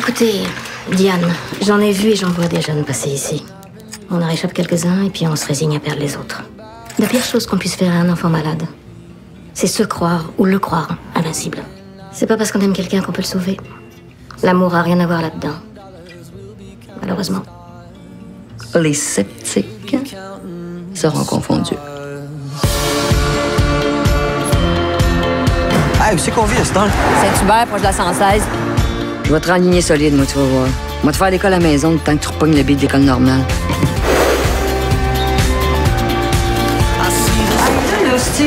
Écoutez, Diane, j'en ai vu et j'en vois des jeunes passer ici. On en réchappe quelques-uns et puis on se résigne à perdre les autres. La pire chose qu'on puisse faire à un enfant malade, c'est se croire ou le croire invincible. C'est pas parce qu'on aime quelqu'un qu'on peut le sauver. L'amour a rien à voir là-dedans. Malheureusement. Les sceptiques seront confondus. Hey, où c'est qu'on vit, à ce temps? Saint-Hubert, proche de la 116. Je vais te renligner solide, moi, tu vas voir. Moi, te faire l'école à la maison, tant que tu repognes le billet de l'école normale.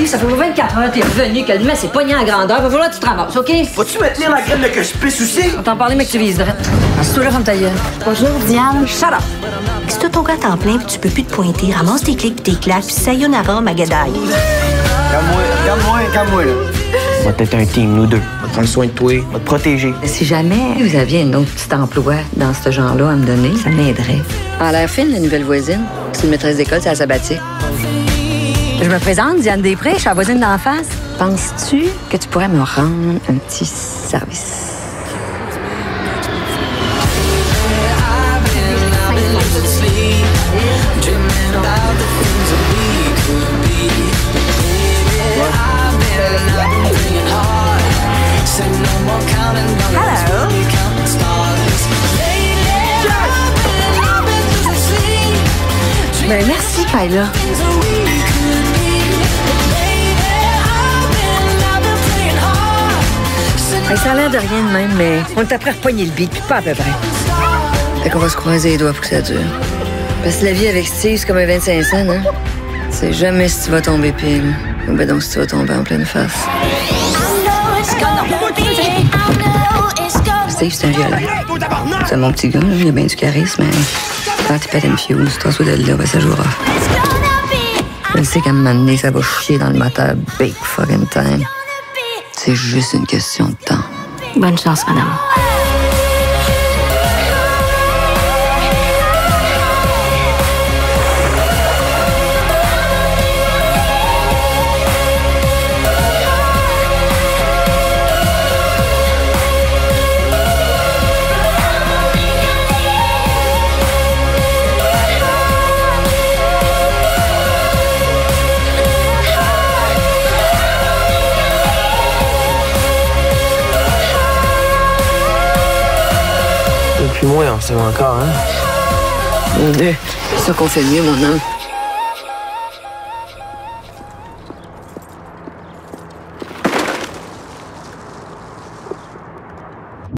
Ça fait 24 heures, t'es revenu, que le mets c'est pogné à grandeur. Va falloir que tu te ramasses, OK? Vas-tu me tenir la graine de que je pisse aussi? On t'en parlait, mais que tu vises drette. Assis-toi là, ferme ta gueule. Bonjour, Diane. Shut up! Si t'as ton gars à temps plein puis tu peux plus te pointer, ramasse tes clics tes claques puis sayonara, Magadaï. Calme-moi, là. On va être un team, nous deux. On va prendre soin de toi, on va te protéger. Si jamais vous aviez un autre petit emploi dans ce genre-là à me donner, ça m'aiderait. En l'air fine, la nouvelle voisine. C'est une maîtresse d'école, c'est à sabbatique. Je me présente, Diane Després, je suis la voisine d'en face. Penses-tu que tu pourrais me rendre un petit service? Ben, merci, Kyla. Hey, ça a l'air de rien de même, mais on est après repogner le beat, puis pas à peu près. Fait qu'on va se croiser les doigts pour que ça dure. Parce que la vie avec Steve, c'est comme un 25 cents, hein? C'est jamais si tu vas tomber pile, ou ben donc si tu vas tomber en pleine face. Steve, c'est un violent. C'est mon petit gars, là, il a bien du charisme, mais quand tu pètes une fuse, toi, de là, ben ça jouera. Je sais qu'à un moment donné, ça va chier dans le moteur big fucking time. C'est juste une question de temps. Bonne chance, madame. Puis moi, on s'aime encore, hein? C'est ça qu'on fait mieux, mon homme.